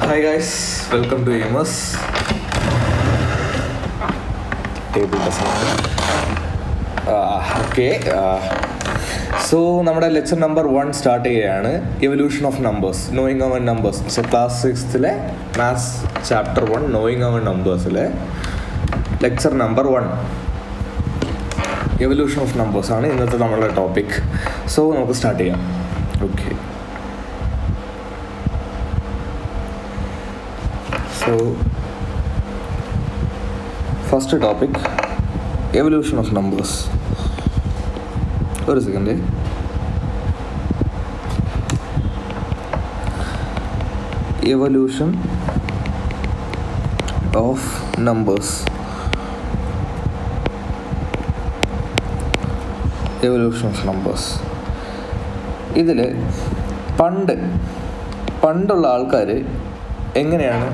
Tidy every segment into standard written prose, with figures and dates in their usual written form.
Hi guys, welcome to Amos. Table so നമ്മുടെ lecture number 1 start ചെയ്യുകയാണ്. Evolution of numbers, knowing our numbers. So class 6ലെ maths chapter 1 knowing our നമ്പേഴ്സിലെ lecture number 1 evolution of numbers ആണ് ഇന്നത്തെ നമ്മളുടെ topic. So നമുക്ക് start ചെയ്യാം. Okay, so first topic, evolution of numbers. ഒരു second. Evolution of numbers. Evolution of numbers ഇതിൽ പണ്ടുള്ള ആൾക്കാർ എങ്ങനെയാണ്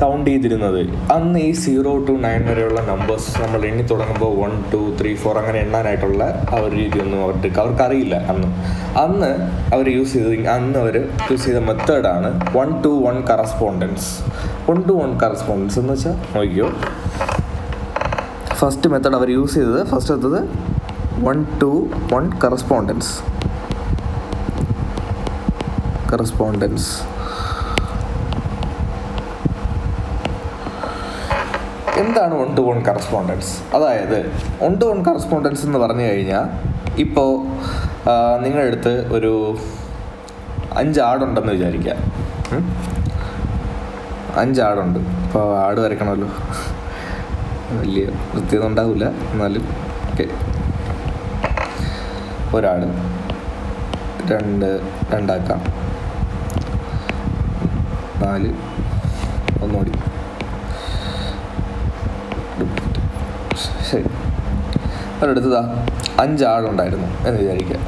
കൗണ്ട് ചെയ്തിരുന്നത്? അന്ന് ഈ 0 to 9 വരെയുള്ള നമ്പേഴ്സ് നമ്മൾ എണ്ണി തുടങ്ങുമ്പോൾ 1 2 3 4 അങ്ങനെ എണ്ണാനായിട്ടുള്ള ആ ഒരു രീതിയൊന്നും അവർക്കറിയില്ല. അന്ന് അവർ യൂസ് ചെയ്ത മെത്തേഡാണ് 1-to-1 കറസ്പോണ്ടൻസ്. 1-to-1 കറസ്പോണ്ടൻസ് എന്ന് വെച്ചാൽ നോക്കിയോ, ഫസ്റ്റ് മെത്തേഡ് അവർ യൂസ് ചെയ്തത്, ഫസ്റ്റ് എടുത്തത് 1-to-1 കറസ്പോണ്ടൻസ്. എന്താണ് 1-to-1 കറസ്പോണ്ടൻസ്? അതായത് 1-to-1 കറസ്പോണ്ടൻസ് എന്ന് പറഞ്ഞു കഴിഞ്ഞാൽ, ഇപ്പോൾ നിങ്ങളുടെ അടുത്ത് ഒരു 5 ആടുണ്ടെന്ന് വിചാരിക്കുക. 5 ആടുണ്ട്. ഇപ്പോൾ ആട് വരയ്ക്കണമല്ലോ, വലിയ വൃത്തിയൊന്നും ഉണ്ടാവില്ല, എന്നാലും ഓക്കെ. ഒരാട് രണ്ടാക്കാം, 4 ഒന്നുകൂടി, ശരി. ഒരിടത്തതാ 5 ആടുണ്ടായിരുന്നു എന്ന് വിചാരിക്കുക.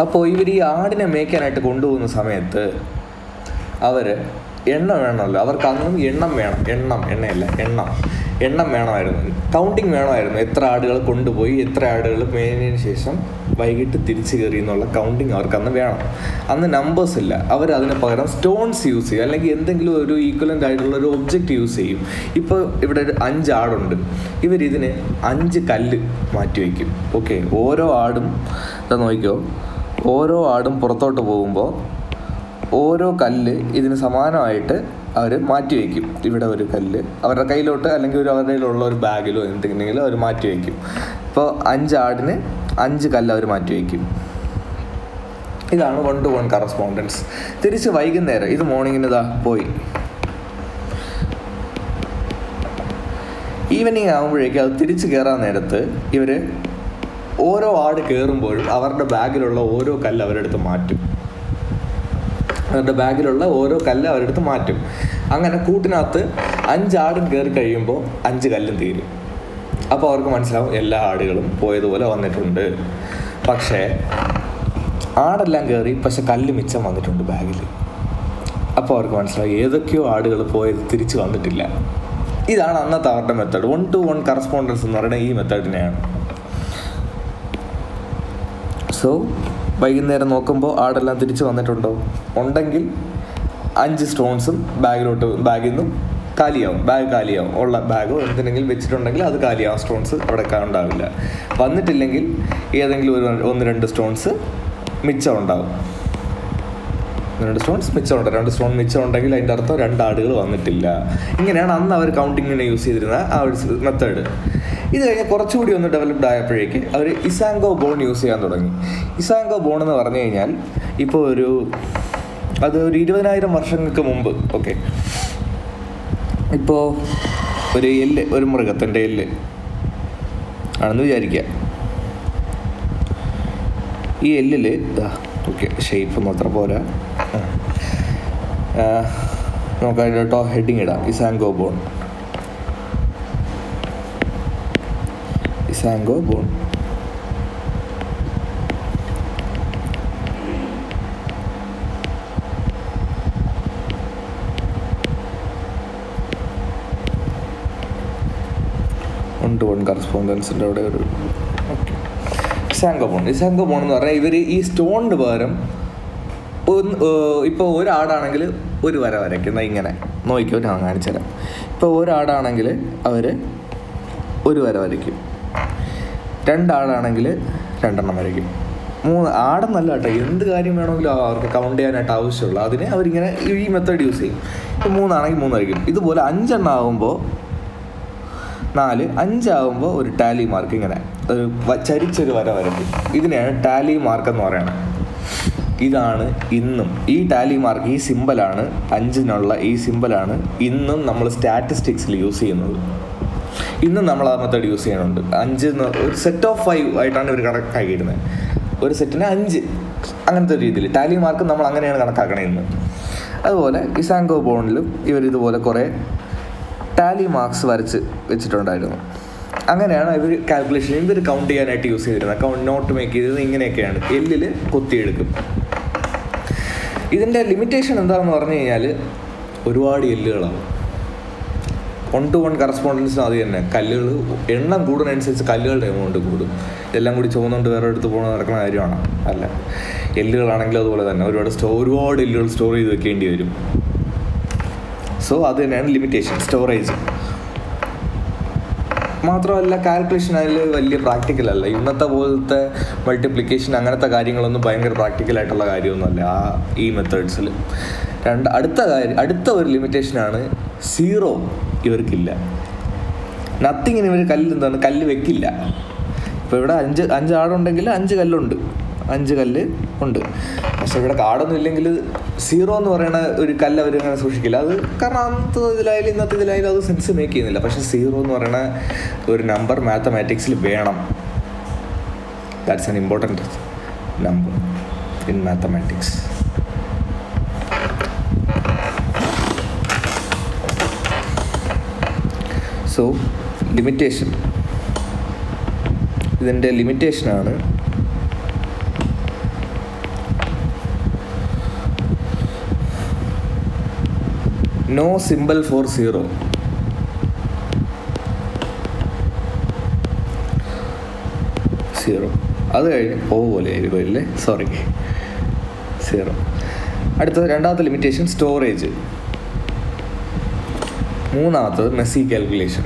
അപ്പോൾ ഇവർ ഈ ആടിനെ മേയ്ക്കാനായിട്ട് കൊണ്ടുപോകുന്ന സമയത്ത് അവർ എണ്ണം വേണമല്ലോ, അവർക്ക് അന്നും എണ്ണം വേണമായിരുന്നു, കൗണ്ടിങ് വേണമായിരുന്നു. എത്ര ആടുകൾ കൊണ്ടുപോയി, എത്ര ആടുകൾ മേഞ്ഞതിന് ശേഷം വൈകിട്ട് തിരിച്ചു കയറി എന്നുള്ള കൗണ്ടിങ് അവർക്ക് അന്ന് വേണം. അന്ന് നമ്പേഴ്സ് ഇല്ല. അവർ അതിന് പകരം സ്റ്റോൺസ് യൂസ് ചെയ്യും, അല്ലെങ്കിൽ എന്തെങ്കിലും ഒരു ഈക്വലൻ്റ് ആയിട്ടുള്ള ഒരു ഒബ്ജക്റ്റ് യൂസ് ചെയ്യും. ഇപ്പോൾ ഇവിടെ 5 ആടുണ്ട്, ഇവരിതിന് 5 കല്ല് മാറ്റി വയ്ക്കും. ഓക്കെ, ഓരോ ആടും നോക്കിക്കോ, ഓരോ ആടും പുറത്തോട്ട് പോകുമ്പോൾ ഓരോ കല്ല് ഇതിന് സമാനമായിട്ട് അവർ മാറ്റി വയ്ക്കും. ഇവിടെ ഒരു കല്ല് അവരുടെ കയ്യിലോട്ട്, അല്ലെങ്കിൽ അവരുടെ കയ്യിലുള്ള ഒരു ബാഗിലോ എന്തെങ്കിലും അവർ മാറ്റി വയ്ക്കും. ഇപ്പോൾ 5 ആടിന് 5 കല്ല് അവർ മാറ്റി വയ്ക്കും. ഇതാണ് 1-to-1 കറസ്പോണ്ടൻസ്. തിരിച്ച് വൈകുന്നേരം, ഇത് മോർണിംഗിന് പോയി, ഈവനിങ് ആകുമ്പോഴേക്കും അത് തിരിച്ച് കയറാൻ നേരത്ത് ഇവർ ഓരോ ആട് കയറുമ്പോഴും അവരുടെ ബാഗിലുള്ള ഓരോ കല്ല് അവരെടുത്ത് മാറ്റും. അങ്ങനെ കൂട്ടിനകത്ത് 5 ആടും കയറി കഴിയുമ്പോൾ 5 കല്ലും തീരും. അപ്പോൾ അവർക്ക് മനസ്സിലാവും എല്ലാ ആടുകളും പോയതുപോലെ വന്നിട്ടുണ്ട്. പക്ഷേ ആടെല്ലാം കയറി, പക്ഷെ കല്ല് മിച്ചം വന്നിട്ടുണ്ട് ബാഗിൽ. അപ്പോൾ അവർക്ക് മനസ്സിലാവും ഏതൊക്കെയോ ആടുകൾ പോയത് തിരിച്ച് വന്നിട്ടില്ല. ഇതാണ് അന്നത്തെ അവരുടെ മെത്തേഡ്. 1-to-1 കറസ്പോണ്ടൻസ് എന്ന് പറയുന്നത് ഈ മെത്തേഡിനെയാണ്. സോ വൈകുന്നേരം നോക്കുമ്പോൾ ആടെല്ലാം തിരിച്ച് വന്നിട്ടുണ്ടോ? ഉണ്ടെങ്കിൽ 5 സ്റ്റോൺസും ബാഗിൽ നിന്നും കാലിയാവും. ഉള്ള ബാഗോ എന്തിനെങ്കിലും വെച്ചിട്ടുണ്ടെങ്കിൽ അത് കാലിയാവും, സ്റ്റോൺസ് അവിടെ ഉണ്ടാവില്ല. വന്നിട്ടില്ലെങ്കിൽ ഏതെങ്കിലും 1-2 സ്റ്റോൺസ് മിച്ചം ഉണ്ടാവും. 2 സ്റ്റോൺ മിച്ചം ഉണ്ടെങ്കിൽ അതിൻ്റെ അർത്ഥം 2 ആടുകൾ വന്നിട്ടില്ല. ഇങ്ങനെയാണ് അന്ന് അവർ കൗണ്ടിങ്ങിനെ യൂസ് ചെയ്തിരുന്ന ആ ഒരു മെത്തേഡ്. ഇത് കഴിഞ്ഞ് കുറച്ചുകൂടി ഒന്ന് ഡെവലപ്ഡ് ആയപ്പോഴേക്ക് അവർ ഇസാങ്കോ ബോൺ യൂസ് ചെയ്യാൻ തുടങ്ങി. ഇസാങ്കോ ബോൺ എന്ന് പറഞ്ഞു കഴിഞ്ഞാൽ ഇപ്പോൾ അത് ഒരു 20,000 വർഷങ്ങൾക്ക് മുമ്പ്. ഓക്കെ, ഇപ്പോൾ ഒരു മൃഗത്തിൻ്റെ എല്ല് ആണെന്ന് വിചാരിക്കുക. ഈ എല്ലിൽ ഓക്കെ, ഷേപ്പൊന്നും അത്ര പോരാ, നമുക്ക് അതിൻ്റെ ഹെഡിങ് ഇടാം, ഇസാങ്കോ ബോൺ. വൺ ടു വൺ കറസ്പോണ്ടൻസിൻ്റെ അവിടെ ഒരു ഓക്കെ. ഇസാങ്കോബോൺ എന്ന് പറഞ്ഞാൽ ഇവർ ഈ സ്റ്റോണിന് പകരം ഇപ്പോൾ ഒരാടാണെങ്കിൽ ഒരു വര വരയ്ക്കുന്ന ഇങ്ങനെ നോക്കിക്കോ, ഞാൻ കാണിച്ചു തരാം. ഇപ്പോൾ ഒരാടാണെങ്കിൽ അവർ ഒരു വര വരയ്ക്കും, രണ്ടാടാണെങ്കിൽ രണ്ടെണ്ണം വരയ്ക്കും, മൂന്ന് ആടെന്നല്ല കേട്ടോ, എന്ത് കാര്യം വേണമെങ്കിലും അവർക്ക് കൗണ്ട് ചെയ്യാനായിട്ട് ആവശ്യമുള്ള അതിന് അവരിങ്ങനെ ഈ മെത്തേഡ് യൂസ് ചെയ്യും. ഇപ്പോൾ മൂന്നാണെങ്കിൽ മൂന്ന് വരയ്ക്കും. ഇതുപോലെ 5 ആകുമ്പോൾ 4, 5 ആകുമ്പോൾ ഒരു ടാലി മാർക്ക് ഇങ്ങനെ ഒരു ചരിച്ചൊരു വര വരയ്ക്കും. ഇതിനെയാണ് ടാലി മാർക്ക് എന്ന് പറയുന്നത്. ഇതാണ് ഇന്നും ഈ ടാലി മാർക്ക്, ഈ സിമ്പലാണ് 5-നുള്ള ഈ സിമ്പലാണ് ഇന്നും നമ്മൾ സ്റ്റാറ്റിസ്റ്റിക്സിൽ യൂസ് ചെയ്യുന്നത്. ഇന്നും നമ്മൾ ആ മെത്തേഡ് യൂസ് ചെയ്യുന്നുണ്ട്. 5 ഒരു സെറ്റ് ഓഫ് 5 ആയിട്ടാണ് ഇവർ കണക്കാക്കിയിരുന്നത്. ഒരു സെറ്റിന് 5 അങ്ങനത്തെ രീതിയിൽ ടാലി മാർക്ക് നമ്മൾ അങ്ങനെയാണ് കണക്കാക്കണത് ഇന്ന്. അതുപോലെ ഇസാങ്കോബോണിലും ഇവരിതുപോലെ കുറേ ടാലി മാർക്സ് വരച്ച് വെച്ചിട്ടുണ്ടായിരുന്നു. അങ്ങനെയാണ് ഇവർ ഇവർ കൗണ്ട് ചെയ്യാനായിട്ട് യൂസ് ചെയ്തിരുന്നത്. നോട്ട് മേക്ക് ചെയ്തത് ഇങ്ങനെയൊക്കെയാണ്, എല്ലിൽ കൊത്തിയെടുക്കും. ഇതിൻ്റെ ലിമിറ്റേഷൻ എന്താണെന്ന് പറഞ്ഞു കഴിഞ്ഞാൽ ഒരുപാട് എല്ലുകളാണ്. 1-to-1 കറസ്പോണ്ടൻസിന് അത് തന്നെ, കല്ലുകൾ എണ്ണം കൂടുന്നതനുസരിച്ച് കല്ലുകളുടെ എമൗണ്ട് കൂടും. ഇതെല്ലാം കൂടി ചുമന്നുകൊണ്ട് വേറെ എടുത്ത് പോകുന്ന നടക്കുന്ന കാര്യമാണ് അല്ല. എല്ലുകളാണെങ്കിലും അതുപോലെ തന്നെ ഒരുപാട് എല്ലുകൾ സ്റ്റോർ ചെയ്ത് വെക്കേണ്ടി വരും. സോ അത് തന്നെയാണ് ലിമിറ്റേഷൻ, സ്റ്റോറേജ്. മാത്രമല്ല കാൽക്കുലേഷൻ അതിൽ വലിയ പ്രാക്ടിക്കൽ അല്ല. ഇന്നത്തെ പോലത്തെ മൾട്ടിപ്ലിക്കേഷൻ അങ്ങനത്തെ കാര്യങ്ങളൊന്നും ഭയങ്കര പ്രാക്ടിക്കലായിട്ടുള്ള കാര്യമൊന്നുമല്ല ഈ മെത്തേഡ്സിൽ. അടുത്ത ഒരു ലിമിറ്റേഷനാണ് 0 ഇവർക്കില്ല. നത്തിങ്ങിന് ഇവർ കല്ല് വെക്കില്ല. ഇപ്പോൾ ഇവിടെ 5 ആടുണ്ടെങ്കിൽ 5 കല്ലുണ്ട്, 5 കല്ല് ഉണ്ട്. പക്ഷെ ഇവിടെ കാടൊന്നും ഇല്ലെങ്കിൽ 0 എന്ന് പറയുന്ന ഒരു കല്ല് അവർ അങ്ങനെ സൂക്ഷിക്കില്ല. അത് കാരണം അന്നത്തെ ഇതിലായാലും ഇന്നത്തെ ഇതിലായാലും അത് സെൻസ് മേക്ക് ചെയ്യുന്നില്ല. പക്ഷെ 0 എന്ന് പറയുന്ന ഒരു നമ്പർ മാത്തമാറ്റിക്സിൽ വേണം. That's an important number in mathematics. So limitation, ഇതിൻ്റെ ലിമിറ്റേഷനാണ് നോ സിമ്പിൾ ഫോർ 0. അത് കഴിഞ്ഞ് പോലെ ആയിരിക്കുമല്ലേ, സോറി 0. അടുത്തത് രണ്ടാമത്തെ ലിമിറ്റേഷൻ സ്റ്റോറേജ്. മൂന്നാമത്തത് Messi calculation,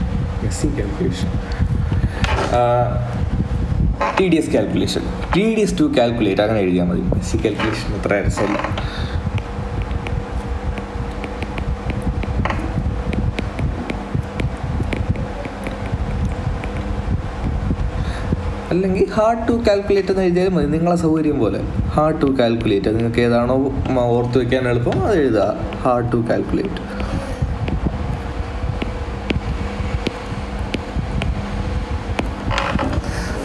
tedious to calculate അങ്ങനെ എഴുതിയാൽ മതി. മെസ്സി കാൽക്കുലേഷൻ അത്ര രസമില്ല. അല്ലെങ്കിൽ ഹാർഡ് ടു കാൽക്കുലേറ്റ് എന്ന് എഴുതിയാലും മതി, നിങ്ങളെ സൗകര്യം പോലെ. ഹാർഡ് ടു കാൽക്കുലേറ്റ്, നിങ്ങൾക്ക് ഏതാണോ ഓർത്ത് വയ്ക്കാൻ എളുപ്പം അത് എഴുതുക, ഹാർഡ് ടു കാൽക്കുലേറ്റ്.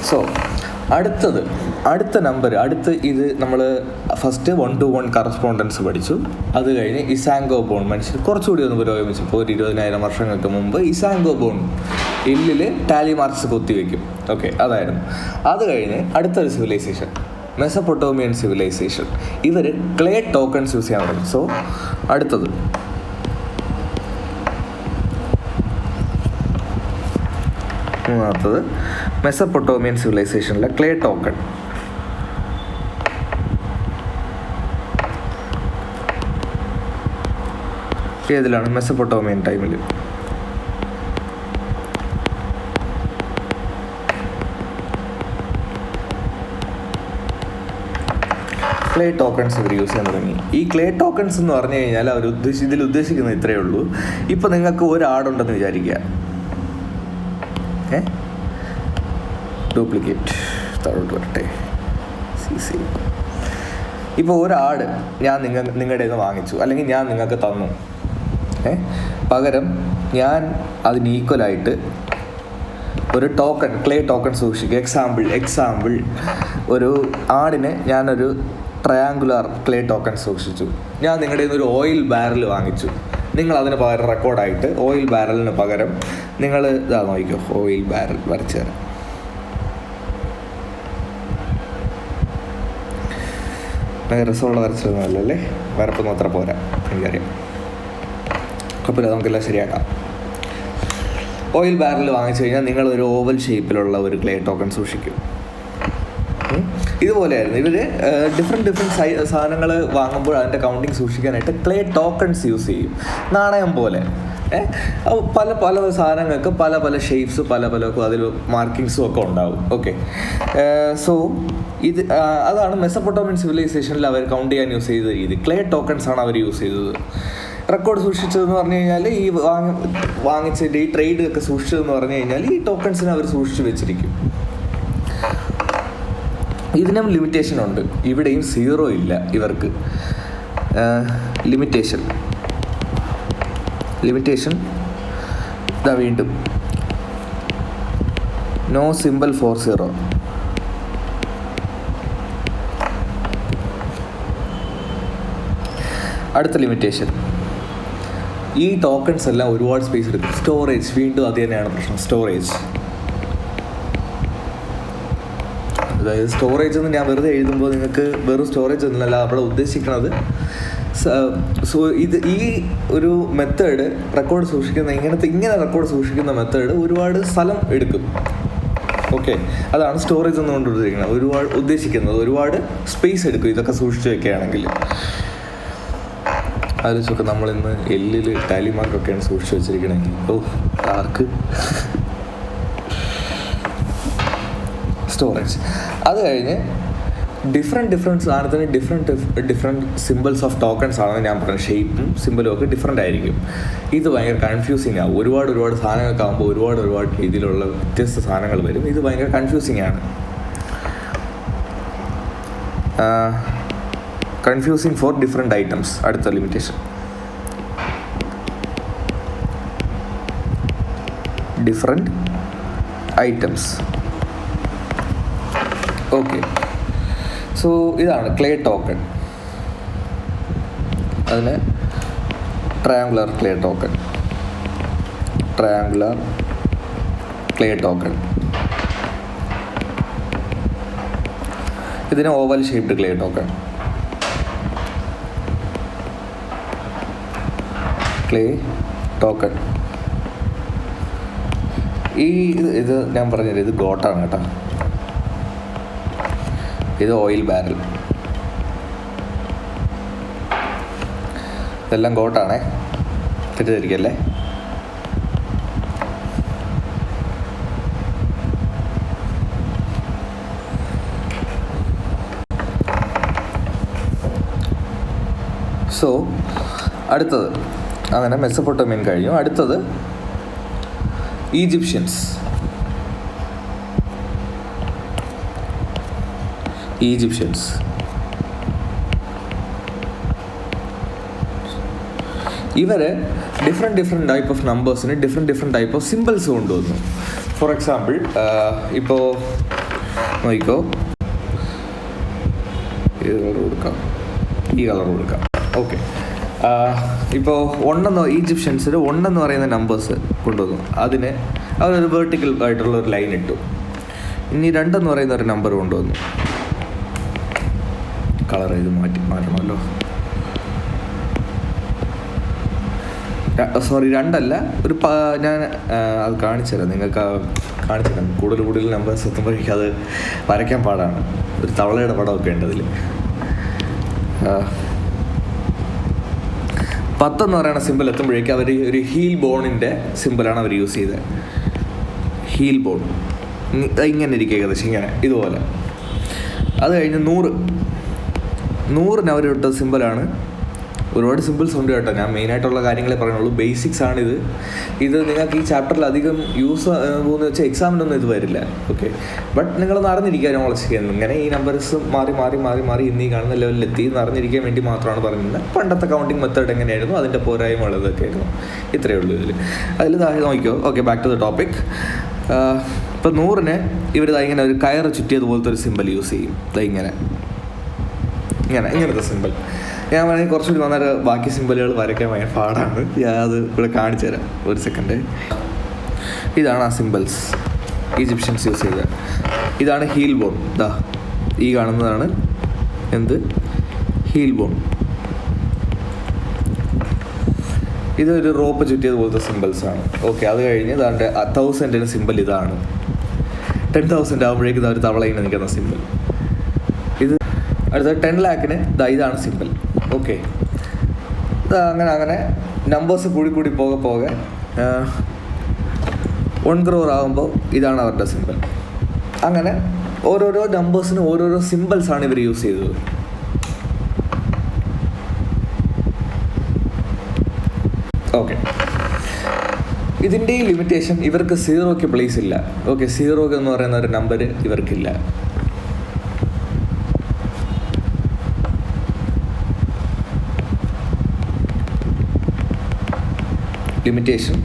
സോ അടുത്ത നമ്പർ ഇത് നമ്മൾ ഫസ്റ്റ് 1-to-1 കറസ്പോണ്ടൻസ് പഠിച്ചു. അത് കഴിഞ്ഞ് ഇസാങ്കോബോൺ മനുഷ്യർ കുറച്ചുകൂടി ഒന്ന് പുരോഗമിച്ചപ്പോൾ ഒരു 20,000 വർഷങ്ങൾക്ക് മുമ്പ് ഇസാങ്കോബോൺ എല്ലിൽ ടാലി മാർക്സ് കൊത്തിവെക്കും. ഓക്കെ, അതായിരുന്നു. അത് കഴിഞ്ഞ് അടുത്തൊരു സിവിലൈസേഷൻ, മെസപ്പൊട്ടോമിയൻ സിവിലൈസേഷൻ. ഇവർ ക്ലേ ടോക്കൺസ് യൂസ് ചെയ്യാൻ തുടങ്ങി. സോ അടുത്തത് മൂന്നാമത്തത് മെസപ്പൊട്ടോമിയൻ സിവിലൈസേഷനിലെ ക്ലേ ടോക്കൺ. ഏതിലാണ്? മെസപ്പൊട്ടോമിയൻ ടൈമിൽ. ക്ലേ ടോക്കൺസ് ഇവർ യൂസ് ചെയ്യാൻ തുടങ്ങി. ഈ ക്ലേ ടോക്കൺസ് എന്ന് പറഞ്ഞു കഴിഞ്ഞാൽ അവർ ഇതിൽ ഉദ്ദേശിക്കുന്നത് ഇത്രയേ ഉള്ളൂ. ഇപ്പം നിങ്ങൾക്ക് ഒരു ആടുണ്ടെന്ന് വിചാരിക്കുക, ഡ്യൂപ്ലിക്കേറ്റ് താഴോട്ട് വരട്ടെ. ഇപ്പോൾ ഒരാട് ഞാൻ നിങ്ങളുടെ നിന്ന് വാങ്ങിച്ചു, അല്ലെങ്കിൽ ഞാൻ നിങ്ങൾക്ക് തന്നു. പകരം ഞാൻ അതിന് ഈക്വലായിട്ട് ഒരു ടോക്കൺ, ക്ലേ ടോക്കൺ സൂക്ഷിക്കുക. എക്സാമ്പിൾ ഒരു ആടിന് ഞാനൊരു ട്രയാങ്കുലർ ക്ലേ ടോക്കൺ സൂക്ഷിച്ചു. ഞാൻ നിങ്ങളുടെ നിന്ന് ഒരു ഓയിൽ ബാരൽ വാങ്ങിച്ചു. നിങ്ങൾ അതിന് പകരം റെക്കോർഡായിട്ട് ഓയിൽ ബാരലിന് പകരം നിങ്ങൾ ഇതാ നോക്കിക്കോ, ഓയിൽ ബാരൽ വരച്ചു തരാം. രസമുള്ള വരച്ചതൊന്നുമല്ലേ, വരപ്പൊന്നും അത്ര പോരാ, എനിക്കറിയാം. കുഴപ്പമില്ല, നമുക്കെല്ലാം ശരിയാക്കാം. ഓയിൽ ബാരൽ വാങ്ങിച്ചു കഴിഞ്ഞാൽ നിങ്ങൾ ഒരു ഓവൽ ഷേപ്പിലുള്ള ഒരു ക്ലേ ടോക്കൺ സൂക്ഷിക്കും. ഇതുപോലെയായിരുന്നു ഇവർ ഡിഫറെൻറ്റ് സാധനങ്ങൾ വാങ്ങുമ്പോൾ അതിൻ്റെ കൗണ്ടിങ് സൂക്ഷിക്കാനായിട്ട് ക്ലേ ടോക്കൺസ് യൂസ് ചെയ്യും, നാണയം പോലെ. പല പല സാധനങ്ങൾക്ക് പല പല ഷേപ്സ്, പല പല അതിൽ മാർക്കിങ്സും ഒക്കെ ഉണ്ടാവും. ഓക്കെ, സോ ഇത് അതാണ് മെസപ്പൊട്ടോമിയൻ സിവിലൈസേഷനിൽ അവർ കൗണ്ട് ചെയ്യാൻ യൂസ് ചെയ്ത രീതി. ക്ലേ ടോക്കൺസ് ആണ് അവർ യൂസ് ചെയ്തത്. റെക്കോർഡ് സൂക്ഷിച്ചതെന്ന് പറഞ്ഞു കഴിഞ്ഞാൽ ഈ വാങ്ങിച്ചിട്ട് ഈ ട്രേഡ് ഒക്കെ സൂക്ഷിച്ചതെന്ന് പറഞ്ഞു കഴിഞ്ഞാൽ ഈ ടോക്കൺസിനെ അവർ സൂക്ഷിച്ച് വെച്ചിരിക്കും. ഇതിനും ലിമിറ്റേഷൻ ഉണ്ട്. ഇവിടെയും 0 ഇല്ല ഇവർക്ക്. ലിമിറ്റേഷൻ ഇതാ വീണ്ടും നോ സിമ്പിൾ ഫോർ 0. അടുത്ത ലിമിറ്റേഷൻ, ഈ ടോക്കൺസ് എല്ലാം ഒരുപാട് സ്പേസ് എടുക്കും. സ്റ്റോറേജ്, വീണ്ടും അത് തന്നെയാണ് പ്രശ്നം. അതായത് സ്റ്റോറേജ് എന്ന് ഞാൻ വെറുതെ എഴുതുമ്പോൾ നിങ്ങൾക്ക് വെറും സ്റ്റോറേജ് ഒന്നുമല്ല അവിടെ ഉദ്ദേശിക്കുന്നത്. ഈ ഒരു മെത്തേഡ് റെക്കോർഡ് സൂക്ഷിക്കുന്ന ഇങ്ങനെ റെക്കോർഡ് സൂക്ഷിക്കുന്ന മെത്തേഡ് ഒരുപാട് സ്ഥലം എടുക്കും. ഓക്കെ, അതാണ് സ്റ്റോറേജ് എന്നുകൊണ്ട് ഉദ്ദേശിക്കുന്നത്. ഒരുപാട് സ്പേസ് എടുക്കും ഇതൊക്കെ സൂക്ഷിച്ച് വെക്കുകയാണെങ്കിൽ. ആലോചിച്ചൊക്കെ നമ്മളിന്ന് എല്ലിൽ ടാലി മാർക്കൊക്കെയാണ് സൂക്ഷിച്ച് വെച്ചിരിക്കണമെങ്കിൽ ആർക്ക് സ്റ്റോറേജ്. അത് കഴിഞ്ഞ് ഡിഫറെൻറ്റ് സാധനത്തിന് ഡിഫറെൻറ്റ് സിമ്പിൾസ് ഓഫ് ടോക്കൺസ് ആണെന്ന് ഞാൻ പറഞ്ഞത്. ഷേപ്പും സിമ്പിളും ഒക്കെ ഡിഫറെൻ്റ് ആയിരിക്കും. ഇത് ഭയങ്കര കൺഫ്യൂസിങ് ആവും. ഒരുപാട് സാധനങ്ങളൊക്കെ ആകുമ്പോൾ ഒരുപാട് രീതിയിലുള്ള വ്യത്യസ്ത സാധനങ്ങൾ വരും. ഇത് ഭയങ്കര കൺഫ്യൂസിങ് ആണ്. Confusing for different items. അടുത്ത limitation, different items. Okay, so ഇതാണ് ക്ലേ ടോക്കൺ. അതിന് ട്രയാങ്കുലർ ക്ലേ ടോക്കൺ. ഇതിന് ഓവൽ ഷേപ്ഡ് ക്ലേ ടോക്കൺ. ഇത് ഞാൻ പറഞ്ഞത് ഇത് ഗോട്ടാണ് കേട്ടോ. ഇത് ഓയിൽ ബാരൽ. ഇതെല്ലാം ഗോട്ടാണേ, തെറ്റിദ്ധരിക്കല്ലേ. സോ അടുത്തത് അങ്ങനെ മെസപ്പൊട്ടോമിയൻ കഴിഞ്ഞു. അടുത്തത് ഈജിപ്ഷ്യൻസ്. ഇവർ ഡിഫറെൻറ്റ് ടൈപ്പ് ഓഫ് നമ്പേഴ്സിന് ഡിഫറെൻറ്റ് ടൈപ്പ് ഓഫ് സിമ്പിൾസ് കൊണ്ടുവന്നു. ഫോർ എക്സാമ്പിൾ, ഇപ്പോൾ നോക്കിക്കോ, ഈ കളർ കൊടുക്കാം. ഓക്കെ, ഇപ്പോൾ ഈജിപ്ഷ്യൻസിൽ 1 എന്ന് പറയുന്ന നമ്പേഴ്സ് കൊണ്ടുവന്നു. അതിന് അവരൊരു വേർട്ടിക്കൽ ആയിട്ടുള്ള ഒരു ലൈൻ ഇട്ടു. ഇനി 2 എന്ന് പറയുന്ന ഒരു നമ്പർ കൊണ്ടുവന്നു. കളർ ഇത് മാറ്റണമല്ലോ. 2 അല്ല, ഞാൻ അത് കാണിച്ചുതരാം നിങ്ങൾക്ക്. കാണിച്ചുതരാം. കൂടുതൽ നമ്പേഴ്സ് എത്തുമ്പോഴേക്കും അത് വരയ്ക്കാൻ പാടാണ്. ഒരു തവളയുടെ പടമൊക്കെ ഉണ്ട് അതിൽ. 10 എന്ന് പറയുന്ന സിമ്പിൾ എത്തുമ്പോഴേക്കും അവർ ഒരു ഹീൽ ബോണിൻ്റെ സിമ്പിളാണ് അവർ യൂസ് ചെയ്തത്. ഹീൽ ബോൺ ഇങ്ങനെ ഇരിക്കുക, ഏകദേശം ഇങ്ങനെ ഇതുപോലെ. അത് കഴിഞ്ഞ് 100 അവരിട്ട സിമ്പിളാണ്. ഒരുപാട് സിമ്പിൾസ് ഉണ്ട് കേട്ടോ. ഞാൻ മെയിനായിട്ടുള്ള കാര്യങ്ങളെ പറയുന്നുള്ളൂ. ബേസിക്സ് ആണിത്. ഇത് നിങ്ങൾക്ക് ഈ ചാപ്റ്ററിൽ അധികം യൂസ് പോകുന്ന വെച്ചാൽ എക്സാമിനൊന്നും ഇത് വരില്ല. ഓക്കെ, ബട്ട് നിങ്ങളൊന്ന് അറിഞ്ഞിരിക്കാൻ നോളജ് ഇങ്ങനെ ഈ നമ്പേഴ്സ് മാറി ഇന്നീ കാണുന്ന ലെവലിലെത്തി എന്ന് അറിഞ്ഞിരിക്കാൻ വേണ്ടി മാത്രമാണ് പറഞ്ഞത്. പണ്ടത്തെ കൗണ്ടിങ് മെത്തേഡ് എങ്ങനെയായിരുന്നു, അതിൻ്റെ പോരായ്മ ഉള്ളതൊക്കെ ആയിരുന്നു. ഇത്രയേ ഉള്ളൂ അതിൽ താഴെ നോക്കിയോ. Okay, back to the topic. ഇപ്പോൾ 100-ന് ഇവർ ഇങ്ങനെ ഒരു കയറ് ചുറ്റിയതുപോലത്തെ ഒരു സിമ്പിൾ യൂസ് ചെയ്യും. ഇങ്ങനത്തെ സിമ്പിൾ. ഞാൻ വേണമെങ്കിൽ കുറച്ചുകൂടി നന്നായിട്ട് ബാക്കി സിമ്പിളുകൾ വരയ്ക്കാൻ ഭയങ്കര പാടാണ്. ഞാൻ അത് ഇവിടെ കാണിച്ചു തരാം, ഒരു സെക്കൻഡ്. ഇതാണ് ആ സിമ്പിൾസ് ഈജിപ്ഷ്യൻസ് യൂസ് ചെയ്തത്. ഇതാണ് ഹീൽ ബോൺ. ഈ കാണുന്നതാണ് ഹീൽ ബോൺ. ഇതൊരു റോപ്പ് ചുറ്റിയതുപോലത്തെ സിമ്പിൾസാണ്. ഓക്കെ, അത് കഴിഞ്ഞ് ഇതാണ്ട് 1000-ന് സിമ്പിൾ ഇതാണ്. 10,000 ആകുമ്പോഴേക്കും ഇതൊരു തവളയിൽ നിൽക്കുന്ന സിമ്പിൾ. അടുത്ത 10 lakhന് ഇതാണ് സിമ്പിൾ. ഓക്കെ, അങ്ങനെ നമ്പേഴ്സ് കൂടി പോകെ 1 crore ആകുമ്പോൾ ഇതാണ് അവരുടെ സിമ്പിൾ. അങ്ങനെ ഓരോരോ നമ്പേഴ്സിന് ഓരോരോ സിമ്പിൾസാണ് ഇവർ യൂസ് ചെയ്തത്. ഓക്കെ, ഇതിൻ്റെ ഈ ലിമിറ്റേഷൻ ഇവർക്ക് 0ക്ക് പ്ലേസ് ഇല്ല. ഓക്കെ, 0 എന്ന് പറയുന്ന ഒരു നമ്പർ ഇവർക്കില്ല. Limitation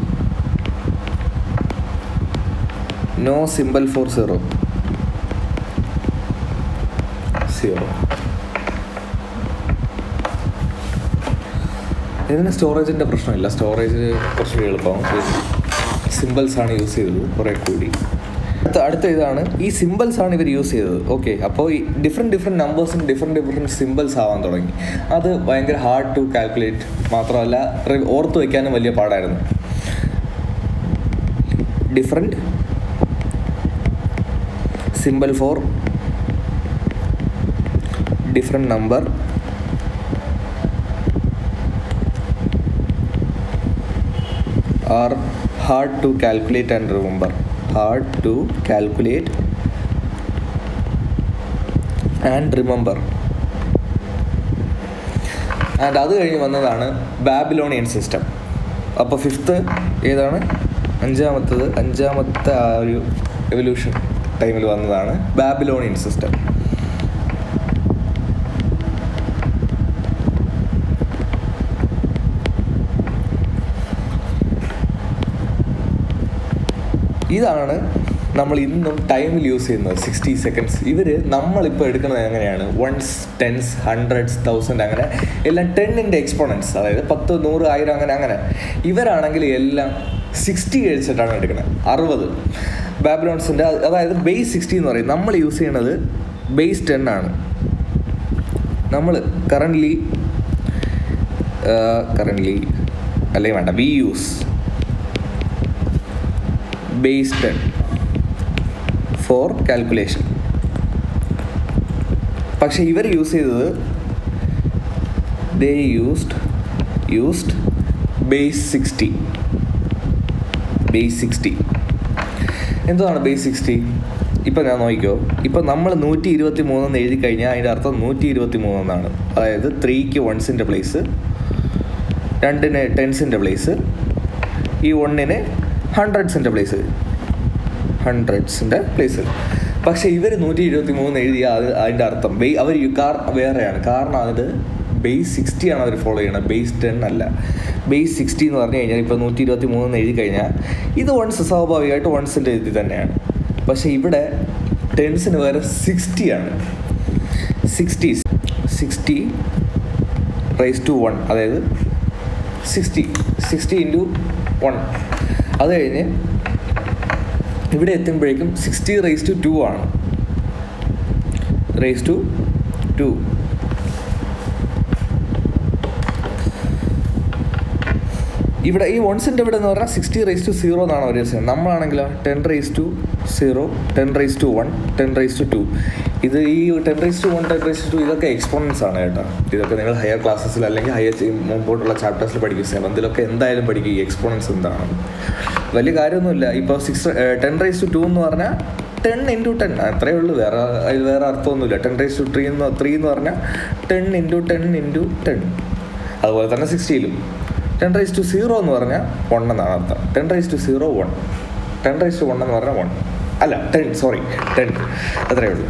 no symbol for 0. ഇതിന് സ്റ്റോറേജിൻ്റെ പ്രശ്നമില്ല. സ്റ്റോറേജ് കുറച്ച് എളുപ്പമാണ്. സിമ്പിൾസാണ് യൂസ് ചെയ്തത് കുറേ കൂടി. അടുത്ത ഇതാണ്, ഈ സിമ്പിൾസാണ് ഇവർ യൂസ് ചെയ്തത്. ഓക്കെ, അപ്പോൾ ഈ ഡിഫറെൻറ്റ് നമ്പേഴ്സിന് ഡിഫറെൻറ്റ് സിമ്പിൾസ് ആവാൻ തുടങ്ങി. അത് ഭയങ്കര ഹാർഡ് ടു കാൽക്കുലേറ്റ്, മാത്രമല്ല ഓർത്ത് വയ്ക്കാനും വലിയ പാടായിരുന്നു. Different symbol for different number are hard to calculate and remember. Hard to calculate and remember. And അത് കഴിഞ്ഞ് വന്നതാണ് ബാബിലോണിയൻ സിസ്റ്റം. അപ്പോൾ 5th ഏതാണ്? അഞ്ചാമത്തെ ആ ഒരു എവല്യൂഷൻ ടൈമിൽ വന്നതാണ് ബാബിലോണിയൻ സിസ്റ്റം. ഇതാണ് നമ്മൾ ഇന്നും ടൈമിൽ യൂസ് ചെയ്യുന്നത്, 60 seconds. നമ്മളിപ്പോൾ എടുക്കുന്നത് എങ്ങനെയാണ്? 1s, 10s, 100s, 1000 അങ്ങനെ എല്ലാം 10ൻ്റെ എക്സ്പോണൻസ്, അതായത് 10, 100, 1000 അങ്ങനെ. ഇവരാണെങ്കിൽ എല്ലാം 60 കഴിച്ചിട്ടാണ് എടുക്കുന്നത്, 60. ബാബിലോൺസിൻ്റെ അതായത് ബേസ് 60 എന്ന് പറയും. നമ്മൾ യൂസ് ചെയ്യണത് ബേസ് 10 ആണ്. നമ്മൾ കറൻ്റ്ലി അല്ലെങ്കിൽ വേണ്ട, we use base 10 for calculation. പക്ഷേ ഇവർ യൂസ് ചെയ്തത് they used base 60. എന്താണ് ബേസ് 60? ഇപ്പം ഞാൻ നോക്കിക്കോ, ഇപ്പം നമ്മൾ 123 എന്ന് എഴുതി കഴിഞ്ഞാൽ അതിൻ്റെ അർത്ഥം 123 എന്നാണ്. അതായത് 3ക്ക് 1s പ്ലേസ്, 2ന് 10s പ്ലേസ്, ഈ 1ന് 100s പ്ലേസ്. പക്ഷേ ഇവർ 123 എഴുതിയാൽ അതിൻ്റെ അർത്ഥം അവർ വേറെയാണ്. കാരണം അത് ബേസ് 60 ആണ് അവർ ഫോളോ ചെയ്യണം, ബേസ് 10 അല്ല. ബേസ് 60 എന്ന് പറഞ്ഞു കഴിഞ്ഞാൽ ഇപ്പോൾ 123 എഴുതി കഴിഞ്ഞാൽ ഇത് 1s സ്വാഭാവികമായിട്ട് 1s ഇത് തന്നെയാണ്. പക്ഷേ ഇവിടെ 10s വേറെ 60 ആണ്. 60 റൈസ് ടു 1, അതായത് 60 ഇൻറ്റു 1. അത് കഴിഞ്ഞ് ഇവിടെ എത്തുമ്പോഴേക്കും 60 റൈസ് ടു 2 ആണ്. Raise to 2. ഇവിടെ ഈ 1s ഇവിടെ എന്ന് പറഞ്ഞാൽ 60 റൈസ് ടു 0 എന്നാണ് അവർ ചെയ്യുന്നത്. നമ്മളാണെങ്കിലോ 10 raise to 0, 10 raise to 1, 10 raise to 2. ഇത് ഈ 10 റൈസ് ടു 1, 10 റൈസ് ടു 2 ഇതൊക്കെ എക്സ്പോണൻസ് ആണ് കേട്ടോ. ഇതൊക്കെ നിങ്ങൾ ഹയർ ക്ലാസ്സസിൽ അല്ലെങ്കിൽ മുമ്പോട്ടുള്ള ചാപ്റ്റേഴ്സിൽ പഠിക്കും, 7th എന്തായാലും പഠിക്കും ഈ എക്സ്പോണൻസ് എന്താണ്. വലിയ കാര്യമൊന്നുമില്ല. ഇപ്പോൾ 10 റൈസ് ടു 2 എന്ന് പറഞ്ഞാൽ 10 ഇൻറ്റു 10 അത്രയേ ഉള്ളൂ, വേറെ അർത്ഥമൊന്നുമില്ല. 10 റൈസ് ടു 3 എന്ന് പറഞ്ഞാൽ 10 ഇൻറ്റു 10 ഇൻറ്റു 10. അതുപോലെ തന്നെ 60ലും 10 റൈസ് ടു 0 എന്ന് പറഞ്ഞാൽ 1 എന്നാണ് അർത്ഥം. 10 റൈസ് ടു 0 1, 10 റൈസ് ടു 1 എന്ന് പറഞ്ഞാൽ 1 അല്ല 10 അത്രയേ ഉള്ളൂ.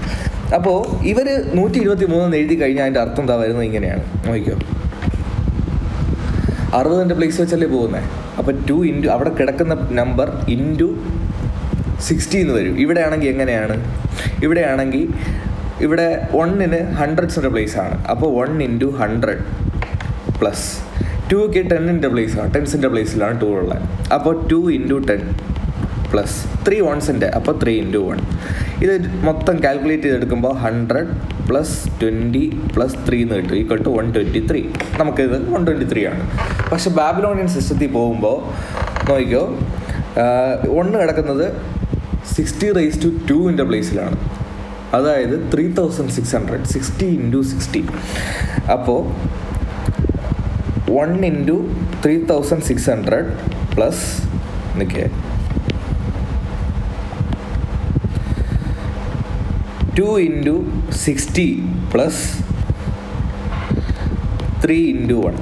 അപ്പോൾ ഇവർ 123 എഴുതി കഴിഞ്ഞാൽ അതിൻ്റെ അർത്ഥം എന്താ വരുന്നത്? ഇങ്ങനെയാണ്, നോക്കിക്കോ. 60 പ്ലേസ് വെച്ചല്ലേ പോകുന്നത്. അപ്പോൾ 2 ഇൻറ്റു അവിടെ കിടക്കുന്ന നമ്പർ ഇൻറ്റു 60 എന്ന് വരും. ഇവിടെ ആണെങ്കിൽ എങ്ങനെയാണ്? ഇവിടെ 1ന് 100s പ്ലേസ് ആണ്. അപ്പോൾ 1 ഇൻറ്റു 100 പ്ലസ് 2ക്ക് 10ൻ്റെ പ്ലേസാണ്, 10s പ്ലേസിലാണ് 2 ഉള്ളത്. അപ്പോൾ 2 ഇൻറ്റു 10 പ്ലസ് 3 1s, അപ്പോൾ 3 ഇൻറ്റു 1. ഇത് മൊത്തം കാൽക്കുലേറ്റ് ചെയ്തെടുക്കുമ്പോൾ 100 പ്ലസ് 20 പ്ലസ് 3 എന്ന് കിട്ടും, ഈക്വൽ ടു 123. നമുക്കിത് 123 ആണ്. പക്ഷെ ബാബിലോണിയൻ സിസ്റ്റത്തിൽ പോകുമ്പോൾ നോക്കിക്കോ, 1 കിടക്കുന്നത് 60 റൈസ് ടു 2ൻ്റെ പ്ലേസിലാണ്. അതായത് 3600, 60 × 60. അപ്പോൾ 1 × 3600 പ്ലസ് എന്നൊക്കെ 2 × 60 പ്ലസ് 3 × 1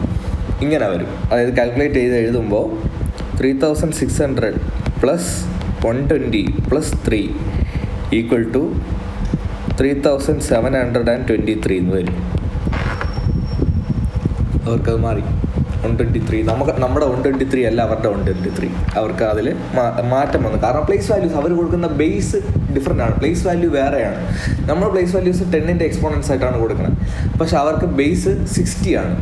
ഇങ്ങനെ വരും. അതായത് കാൽക്കുലേറ്റ് ചെയ്ത് എഴുതുമ്പോൾ 3600 പ്ലസ് 120 പ്ലസ് 3 ഈക്വൽ ടു 3723 എന്ന് വരും. അവർക്കത് മാറി 123. നമ്മുടെ 123 അല്ല അവരുടെ 123. അവർക്ക് അതിൽ മാറ്റം വന്നു. കാരണം പ്ലേസ് വാല്യൂസ് അവർ കൊടുക്കുന്ന ബേസ് ഡിഫറെൻ്റ് ആണ്. പ്ലേസ് വാല്യൂ വേറെയാണ്. നമ്മൾ പ്ലേസ് വാല്യൂസ് 10ന്റെ എക്സ്പോണൻസ് ആയിട്ടാണ് കൊടുക്കുന്നത്. പക്ഷെ അവർക്ക് ബേസ് 60 ആണ്.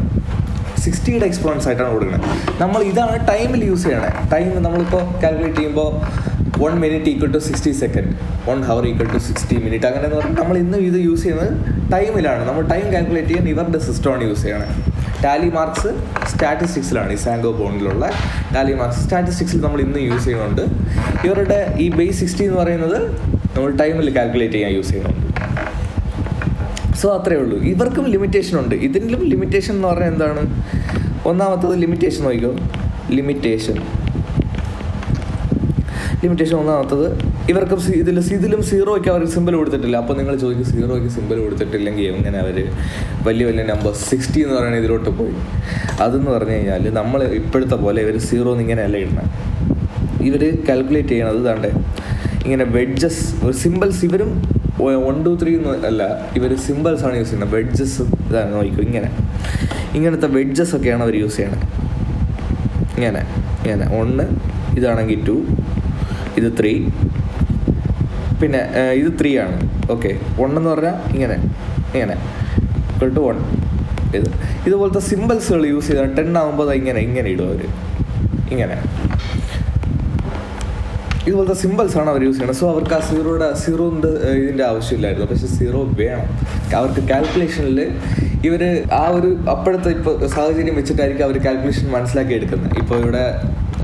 60യുടെ എക്സ്പോണൻസ് ആയിട്ടാണ് കൊടുക്കുന്നത്. നമ്മൾ ഇതാണ് ടൈമിൽ യൂസ് ചെയ്യണേ. ടൈം നമ്മളിപ്പോൾ കാൽക്കുലേറ്റ് ചെയ്യുമ്പോൾ 1 minute equal to 60 second, 1 hour equal to 60 minute, അങ്ങനെയെന്ന് പറഞ്ഞാൽ നമ്മൾ ഇന്ന് ഇത് യൂസ് ചെയ്യുന്നത് ടൈമിലാണ്. നമ്മൾ ടൈം കാൽക്കുലേറ്റ് ചെയ്യാൻ ഇവരുടെ സിസ്റ്റമാണ് യൂസ് ചെയ്യണേ. ടാലി മാർക്സ് സ്റ്റാറ്റിസ്റ്റിക്സിലാണ്. ഈ സാങ്കോ ബോണ്ടിലുള്ള ടാലി മാർക്സ് സ്റ്റാറ്റിസ്റ്റിക്സിൽ നമ്മൾ ഇന്ന് യൂസ് ചെയ്യുന്നുണ്ട്. ഇവരുടെ ഈ ബേസ് 60 എന്ന് പറയുന്നത് നമ്മൾ ടൈമിൽ കാൽക്കുലേറ്റ് ചെയ്യാൻ യൂസ് ചെയ്യുന്നുണ്ട്. സോ അത്രയേ ഉള്ളൂ. ഇവർക്കും ലിമിറ്റേഷൻ ഉണ്ട്. ഇതിലും ലിമിറ്റേഷൻ എന്ന് പറഞ്ഞാൽ എന്താണ്? ഒന്നാമത്തത് ലിമിറ്റേഷൻ നോക്കിക്കോ. ലിമിറ്റേഷൻ ഒന്നാമത്തത് ഇവർക്കും ഇതിലും 0യ്ക്ക് അവർക്ക് സിമ്പിൾ കൊടുത്തിട്ടില്ല. അപ്പോൾ നിങ്ങൾ ചോദിക്കും 0യ്ക്ക് സിമ്പിൾ കൊടുത്തിട്ടില്ലെങ്കിൽ എങ്ങനെ അവർ വലിയ നമ്പേഴ്സ് 60 എന്ന് പറയുന്നത് ഇതിലോട്ട് പോയി? അതെന്ന് പറഞ്ഞു കഴിഞ്ഞാൽ നമ്മൾ ഇപ്പോഴത്തെ പോലെ ഇവർ 0 ഇങ്ങനെയല്ല ഇടുന്നത്. ഇവർ കാൽക്കുലേറ്റ് ചെയ്യണത് ഇതാണ്ട് ഇങ്ങനെ വെഡ്ജസ് സിമ്പിൾസ്. ഇവരും 1 2 3 അല്ല, ഇവർ സിമ്പിൾസാണ് യൂസ് ചെയ്യുന്നത്. വെഡ്ജസ് ഇതാണ് നോക്കിക്കോ. ഇങ്ങനത്തെ വെഡ്ജസ് ഒക്കെയാണ് അവർ യൂസ് ചെയ്യണത്. ഇങ്ങനെ 1, ഇതാണെങ്കിൽ 2, ഇത് 3, പിന്നെ ഇത് 3 ആണ്. ഓക്കെ, 1 എന്ന് പറഞ്ഞാൽ ഇങ്ങനെ ഈക്വൽ ടു 1. ഇതുപോലത്തെ സിമ്പിൾസുകൾ യൂസ് ചെയ്താൽ 10 ആകുമ്പോൾ ഇങ്ങനെ ഇടും അവർ. ഇതുപോലത്തെ സിമ്പിൾസാണ് അവർ യൂസ് ചെയ്യണത്. സോ അവർക്ക് ആ 0ൻ്റെ ഇതിൻ്റെ ആവശ്യമില്ലായിരുന്നു. പക്ഷേ 0 വേണം. അവർക്ക് കാൽക്കുലേഷനിൽ ഇവർ ആ ഒരു അപ്പോഴത്തെ ഇപ്പോൾ സാഹചര്യം വെച്ചിട്ടായിരിക്കും അവർ കാൽക്കുലേഷൻ മനസ്സിലാക്കി എടുക്കുന്നത്. ഇപ്പോൾ ഇവിടെ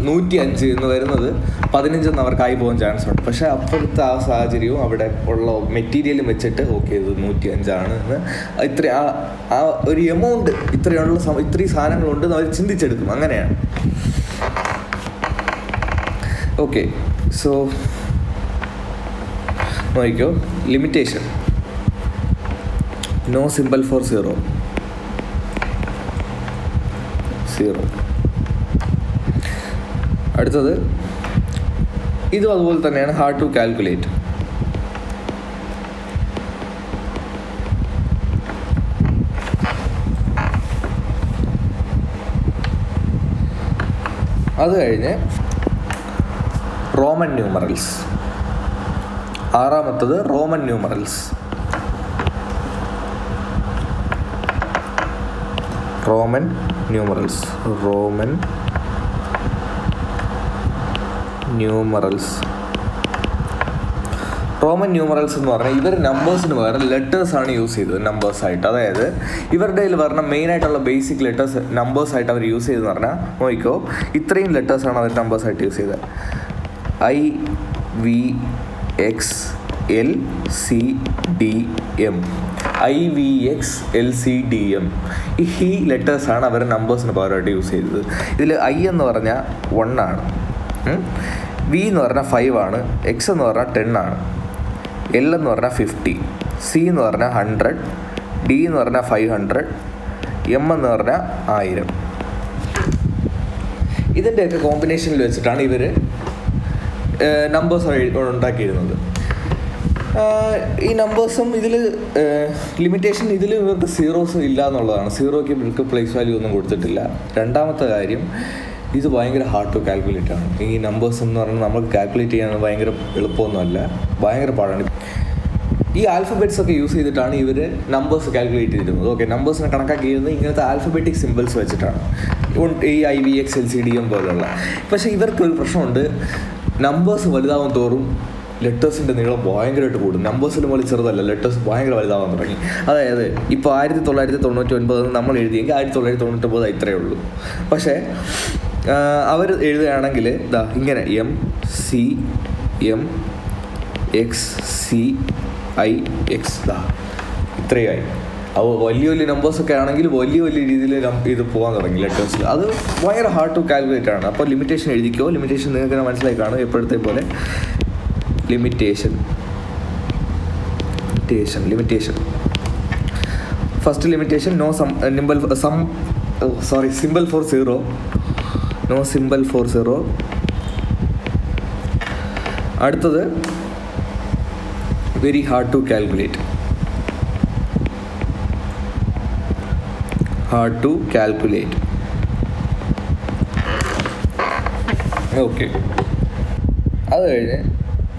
105 എന്ന് വരുന്നത് 15 എന്ന് അവർക്കായി പോകാൻ ചാൻസ് ഉണ്ട്. പക്ഷേ അപ്പോഴത്തെ ആ സാഹചര്യവും അവിടെ ഉള്ള മെറ്റീരിയലും വെച്ചിട്ട് ഓക്കെ ഇത് 105 ആണ് എന്ന് ഇത്ര ആ ഒരു എമൗണ്ട് ഇത്രയും സാധനങ്ങളുണ്ടെന്ന് അവർ ചിന്തിച്ചെടുക്കും. അങ്ങനെയാണ്. ഓക്കെ, സോ നോക്കിക്കോ. Limitation no symbol for 0. അടുത്തത് ഇതും അതുപോലെ തന്നെയാണ്. Hard to calculate. അത് കഴിഞ്ഞ് റോമൻ ന്യൂമറൽസ്. ആറാമത്തത് റോമൻ ന്യൂമറൽസ്. റോമൻ ന്യൂമറൽസ് എന്ന് പറഞ്ഞാൽ ഇവർ നമ്പേഴ്സിന് പകരം ലെറ്റേഴ്സാണ് യൂസ് ചെയ്തത് നമ്പേഴ്സായിട്ട്. അതായത് ഇവരുടെ കയ്യിൽ പറഞ്ഞ മെയിനായിട്ടുള്ള ബേസിക് ലെറ്റേഴ്സ് നമ്പേഴ്സായിട്ട് അവർ യൂസ് ചെയ്തെന്ന് പറഞ്ഞാൽ നോക്കിക്കോ. ഇത്രയും ലെറ്റേഴ്സാണ് അവർ നമ്പേഴ്സായിട്ട് യൂസ് ചെയ്തത്. IVXLCDM. ഈ ലെറ്റേഴ്സാണ് അവർ നമ്പേഴ്സിന് പകരമായിട്ട് യൂസ് ചെയ്തത്. ഇതിൽ I എന്ന് പറഞ്ഞാൽ 1 ആണ്, V എന്ന് പറഞ്ഞാൽ 5 ആണ്, X എന്ന് പറഞ്ഞാൽ 10 ആണ്, L എന്ന് പറഞ്ഞാൽ 50, C എന്ന് പറഞ്ഞാൽ 100, D എന്ന് പറഞ്ഞാൽ 500, M എന്ന് പറഞ്ഞാൽ 1000. ഇതിൻ്റെയൊക്കെ കോമ്പിനേഷനിൽ വെച്ചിട്ടാണ് ഇവർ നമ്പേഴ്സ് ഉണ്ടാക്കിയിരുന്നത്. ഈ നമ്പേഴ്സും ഇതിൽ ലിമിറ്റേഷൻ ഇവർക്ക് 0s ഇല്ല എന്നുള്ളതാണ്. 0ക്ക് ഇവർക്ക് പ്ലേസ് വാല്യൂ ഒന്നും കൊടുത്തിട്ടില്ല. രണ്ടാമത്തെ കാര്യം, ഇത് ഭയങ്കര ഹാർഡ് ടു കാൽക്കുലേറ്റ് ആണ്. ഈ നമ്പേഴ്സ് എന്ന് പറഞ്ഞാൽ നമുക്ക് കാൽക്കുലേറ്റ് ചെയ്യാൻ ഭയങ്കര എളുപ്പമൊന്നുമല്ല, ഭയങ്കര പാടാണ്. ഈ ആൽഫബറ്റ്സ് ഒക്കെ യൂസ് ചെയ്തിട്ടാണ് ഇവർ നമ്പേഴ്സ് കാൽക്കുലേറ്റ് ചെയ്തിരുന്നത്. ഓക്കെ, നമ്പേഴ്സിനെ കണക്കാക്കിയിരുന്നത് ഇങ്ങനത്തെ ആൽഫബറ്റിക് സിമ്പിൾസ് വെച്ചിട്ടാണ്, ഈ IVXLCDM പോലുള്ള. പക്ഷേ ഇവർക്കൊരു പ്രശ്നമുണ്ട്. നമ്പേഴ്സ് വലുതാവും തോറും ലെറ്റേഴ്സിൻ്റെ നീളം ഭയങ്കരമായിട്ട് കൂടും. നമ്പേഴ്സിന് പോലെ ചെറുതല്ല, ലെറ്റേഴ്സ് ഭയങ്കര വലുതാവാൻ തുടങ്ങി. അതായത് ഇപ്പോൾ 1999 നമ്മൾ എഴുതിയെങ്കിൽ 1999 ഇത്രയേ ഉള്ളൂ. പക്ഷേ അവർ എഴുതുകയാണെങ്കിൽ ഇങ്ങനെ MCMXC IX ഇത്രയായി. വലിയ വലിയ നമ്പേഴ്സൊക്കെ ആണെങ്കിൽ വലിയ വലിയ രീതിയിൽ ഇത് പോകാൻ തുടങ്ങി ലെറ്റേഴ്സിൽ. അത് ഭയങ്കര ഹാർഡ് ടു കാൽക്കുലേറ്റ് ആണ്. അപ്പോൾ ലിമിറ്റേഷൻ എഴുതിക്കോ. ലിമിറ്റേഷൻ നിങ്ങൾക്ക് മനസ്സിലായി കാണും എപ്പോഴത്തെ പോലെ. Limitation first limitation symbol for zero. No symbol for zero. അടുത്തത് very hard to calculate. Okay. അത് കഴിഞ്ഞ്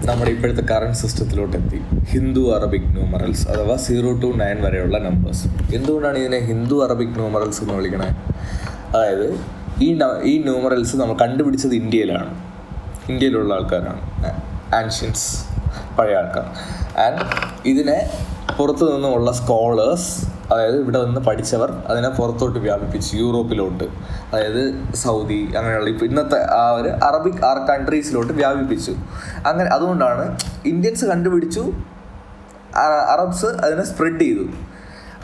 നമ്മുടെ ഇപ്പോഴത്തെ കറണ്ട് സിസ്റ്റത്തിലോട്ട് എത്തി. ഹിന്ദു അറബിക് ന്യൂമറൽസ് അഥവാ 0 to 9 വരെയുള്ള നമ്പേഴ്സ്. എന്തുകൊണ്ടാണ് ഇതിനെ ഹിന്ദു അറബിക് ന്യൂമറൽസ് എന്ന് വിളിക്കണത്? അതായത് ഈ ന്യൂമറൽസ് നമ്മൾ കണ്ടുപിടിച്ചത് ഇന്ത്യയിലുള്ള ആൾക്കാരാണ്, ആൻഷ്യൻസ്, പഴയ ആൾക്കാർ. ആൻഡ് ഇതിനെ പുറത്തു നിന്നുമുള്ള സ്കോളേഴ്സ്, അതായത് ഇവിടെ നിന്ന് പഠിച്ചവർ അതിനെ പുറത്തോട്ട് വ്യാപിപ്പിച്ചു, യൂറോപ്പിലോട്ട്, അതായത് സൗദി അങ്ങനെയുള്ള ഇപ്പോൾ ഇന്നത്തെ ആ ഒരു അറബിക് കൺട്രീസിലോട്ട് വ്യാപിപ്പിച്ചു. അങ്ങനെ അതുകൊണ്ടാണ് ഇന്ത്യൻസ് കണ്ടുപിടിച്ചു, അറബ്സ് അതിനെ സ്പ്രെഡ് ചെയ്തു.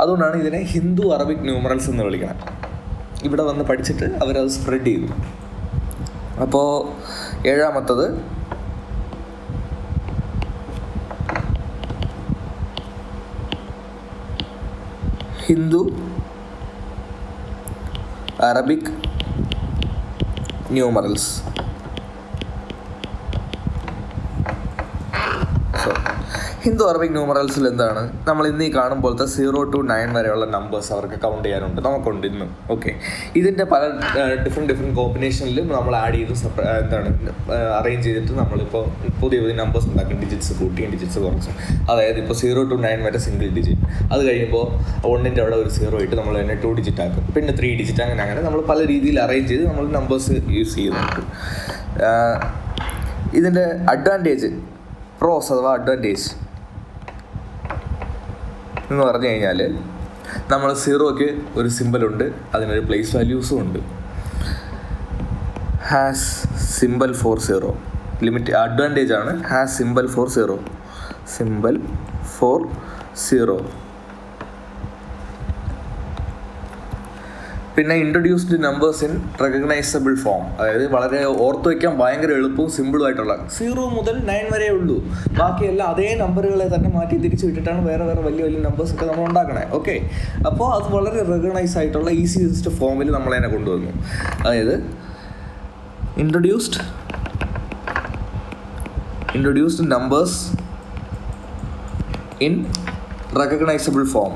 അതുകൊണ്ടാണ് ഇതിനെ ഹിന്ദു അറബിക് ന്യൂമറൽസ് എന്ന് വിളിക്കുന്നത്. ഇവിടെ വന്ന് പഠിച്ചിട്ട് അവരത് സ്പ്രെഡ് ചെയ്തു. അപ്പോൾ ഏഴാമത്തത് Hindu Arabic numerals. Hindu Arabic ന്യൂമറൽസിൽ എന്താണ്, നമ്മൾ ഇന്ന് ഈ കാണുമ്പോഴത്തെ 0 to 9 വരെയുള്ള നമ്പേഴ്സ് അവർക്ക് കൗണ്ട് ചെയ്യാനുണ്ട്, നമുക്കുണ്ട് ഇന്ന്. ഓക്കെ. ഇതിൻ്റെ പല ഡിഫറെൻറ്റ് കോമ്പിനേഷനിൽ നമ്മൾ ആഡ് ചെയ്ത് അറേഞ്ച് ചെയ്തിട്ട് നമ്മളിപ്പോൾ പുതിയ നമ്പേഴ്സ് ഉണ്ടാക്കും. ഡിജിറ്റ്സ് കൂട്ടിയും ഡിജിറ്റ്സ് കുറച്ചും. അതായത് ഇപ്പോൾ 0 to 9 വരെ സിംഗിൾ ഡിജിറ്റ്, അത് കഴിയുമ്പോൾ 1ൻ്റെ അവിടെ ഒരു 0 ഇട്ട് നമ്മൾ തന്നെ 2 ഡിജിറ്റ് ആക്കും, പിന്നെ 3 ഡിജിറ്റ്, അങ്ങനെ നമ്മൾ പല രീതിയിൽ അറേഞ്ച് ചെയ്ത് നമ്മൾ നമ്പേഴ്സ് യൂസ് ചെയ്യുന്നുണ്ട്. ഇതിൻ്റെ പ്രോസ് അഥവാ അഡ്വാൻറ്റേജ് എന്ന് പറഞ്ഞു കഴിഞ്ഞാൽ, നമ്മൾ 0ക്ക് ഒരു സിമ്പലുണ്ട്, അതിനൊരു പ്ലേസ് വാല്യൂസും ഉണ്ട്. Has symbol for 0. അഡ്വാൻറ്റേജ് ആണ് ഹാസ് സിമ്പൽ ഫോർ 0. പിന്നെ introduced numbers in recognisable form, അതായത് വളരെ ഓർത്ത് വയ്ക്കാൻ ഭയങ്കര എളുപ്പവും സിമ്പിളും ആയിട്ടുള്ള 0 മുതൽ 9 വരെ ഉള്ളൂ. ബാക്കിയെല്ലാം അതേ നമ്പറുകളെ തന്നെ മാറ്റി തിരിച്ചു വിട്ടിട്ടാണ് വേറെ വലിയ വലിയ നമ്പേഴ്സൊക്കെ നമ്മൾ ഉണ്ടാക്കണേ. ഓക്കെ. അപ്പോൾ അത് വളരെ റെക്കഗ്നൈസ് ആയിട്ടുള്ള ഈസിയസ്റ്റ് ഫോമിൽ നമ്മളതിനെ കൊണ്ടുവന്നു. അതായത് introduced numbers in recognisable form.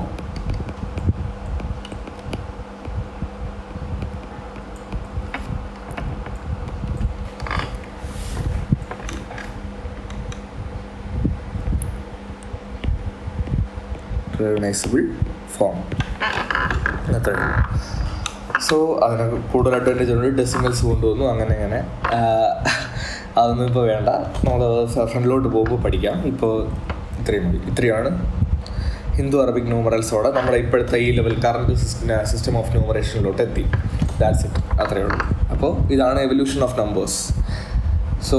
അത്രയും. സോ അതിനൊക്കെ കൂടുതൽ അഡ്വാൻറ്റേജ് ഉണ്ട്. ഡെസിമൽസ് കൊണ്ടുവന്നു, അങ്ങനെ അതൊന്നും ഇപ്പോൾ വേണ്ട, നമ്മൾ ഫ്രണ്ടിലോട്ട് പോകുമ്പോൾ പഠിക്കാം. ഇപ്പോൾ ഇത്രയാണ് ഹിന്ദു അറബിക് ന്യൂമറൽസോടെ നമ്മുടെ ഇപ്പോഴത്തെ ഈ ലെവൽ കറണ്ട് സിസ്റ്റം ഓഫ് ന്യൂമറേഷനിലോട്ട് എത്തി. ദാറ്റ്സ് ഇറ്റ്, അത്രയേ ഉള്ളൂ. അപ്പോൾ ഇതാണ് എവല്യൂഷൻ ഓഫ് നമ്പേഴ്സ്. സോ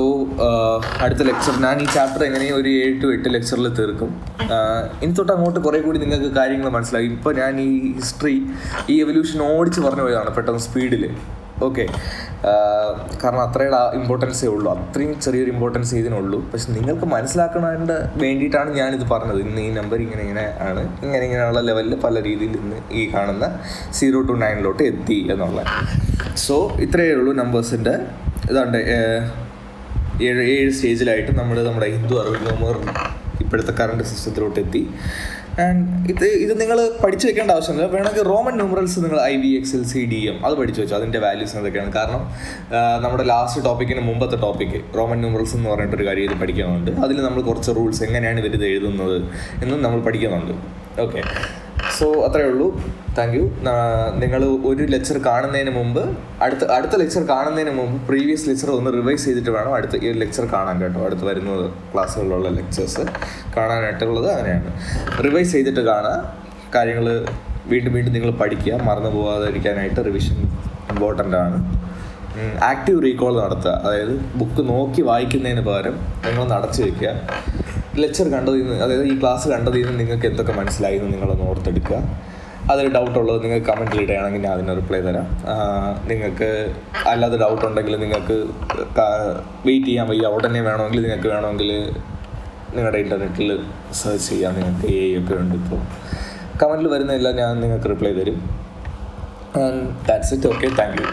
അടുത്ത ലെക്ചർ ഞാൻ ഈ ചാപ്റ്റർ എങ്ങനെയും ഒരു 7 to 8 ലെക്ചറിൽ തീർക്കും. ഇനി തൊട്ട് അങ്ങോട്ട് കുറേ കൂടി നിങ്ങൾക്ക് കാര്യങ്ങൾ മനസ്സിലായി. ഇപ്പോൾ ഞാൻ ഈ ഹിസ്റ്ററി, ഈ എവല്യൂഷൻ ഓടിച്ച് പറഞ്ഞു പോയതാണ് പെട്ടെന്ന് സ്പീഡിൽ. ഓക്കെ. കാരണം അത്രയുടെ ഇമ്പോർട്ടൻസേ ഉള്ളൂ, അത്രയും ചെറിയൊരു ഇമ്പോർട്ടൻസ് ഇതിനുള്ളൂ. പക്ഷെ നിങ്ങൾക്ക് മനസ്സിലാക്കുന്നതിൻ്റെ വേണ്ടിയിട്ടാണ് ഞാനിത് പറഞ്ഞത്. ഇന്ന് ഈ നമ്പർ ഇങ്ങനെ ആണ്, ഇങ്ങനെയുള്ള ലെവലിൽ പല രീതിയിൽ ഇന്ന് ഈ കാണുന്ന 0 to 9 എത്തി എന്നുള്ളത്. സോ ഇത്രയേ ഉള്ളൂ നമ്പേഴ്സിൻ്റെ. ഇതാണ്ട് 7 സ്റ്റേജിലായിട്ട് നമ്മുടെ ഹിന്ദു അറബിക് ന്യൂമർ ഇപ്പോഴത്തെ കറണ്ട് സിസ്റ്റത്തിലോട്ട് എത്തി. ആൻഡ് ഇത് നിങ്ങൾ പഠിച്ചു വെക്കേണ്ട ആവശ്യമില്ല. വേണമെങ്കിൽ റോമൻ ന്യൂമറൽസ് നിങ്ങൾ IVXL CDM അത് പഠിച്ചു വെച്ചു, അതിൻ്റെ വാല്യൂസ് എന്തൊക്കെയാണ്. കാരണം നമ്മുടെ ലാസ്റ്റ് ടോപ്പിക്കിന് മുമ്പത്തെ ടോപ്പിക്ക് റോമൻ ന്യൂമറൽസ് എന്ന് പറഞ്ഞിട്ടൊരു കാര്യം ഇത് പഠിക്കുന്നുണ്ട്. അതിൽ നമ്മൾ കുറച്ച് റൂൾസ്, എങ്ങനെയാണ് ഇവരിത് എഴുതുന്നത് എന്നും നമ്മൾ പഠിക്കുന്നുണ്ട്. ഓക്കെ. സോ അത്രയേ ഉള്ളൂ. Thank you. നിങ്ങൾ ഒരു ലെക്ചർ കാണുന്നതിന് മുമ്പ് അടുത്ത ലെക്ചർ കാണുന്നതിന് മുമ്പ് പ്രീവിയസ് ലെക്ചർ ഒന്ന് റിവൈസ് ചെയ്തിട്ട് വേണം അടുത്ത ഈ ലെക്ചർ കാണാൻ കേട്ടോ. അടുത്ത് വരുന്ന ക്ലാസ്സുകളിലുള്ള ലെക്ചേഴ്സ് കാണാനായിട്ടുള്ളത് അങ്ങനെയാണ്. റിവൈസ് ചെയ്തിട്ട് കാണുക, കാര്യങ്ങൾ വീണ്ടും നിങ്ങൾ പഠിക്കുക, മറന്നു പോകാതിരിക്കാനായിട്ട് റിവിഷൻ ഇമ്പോർട്ടൻ്റ് ആണ്. ആക്റ്റീവ് റീകോൾ നടത്തുക, അതായത് ബുക്ക് നോക്കി വായിക്കുന്നതിന് പകരം നിങ്ങളൊന്ന് അടച്ചു വയ്ക്കുക. ലെക്ചർ കണ്ടതിൽ നിന്ന്, അതായത് ഈ ക്ലാസ് കണ്ടതിൽ നിന്ന് നിങ്ങൾക്ക് എന്തൊക്കെ മനസ്സിലായി എന്ന് നിങ്ങളൊന്ന് ഓർത്തെടുക്കുക. അതിൽ ഡൗട്ടുള്ളത് നിങ്ങൾക്ക് കമൻറ്റിൽ ഇടുകയാണെങ്കിൽ ഞാൻ അതിന് റിപ്ലൈ തരാം. നിങ്ങൾക്ക് അല്ലാതെ ഡൗട്ട് ഉണ്ടെങ്കിൽ നിങ്ങൾക്ക് വെയിറ്റ് ചെയ്യാൻ വയ്യ, ഉടനെ വേണമെങ്കിൽ നിങ്ങളുടെ ഇൻ്റർനെറ്റിൽ സെർച്ച് ചെയ്യാം. നിങ്ങൾക്ക് AI ഒക്കെ ഉണ്ട്. ഇപ്പോൾ കമൻറ്റിൽ വരുന്നതെല്ലാം ഞാൻ നിങ്ങൾക്ക് റിപ്ലൈ തരും. And that's it. Okay, thank you.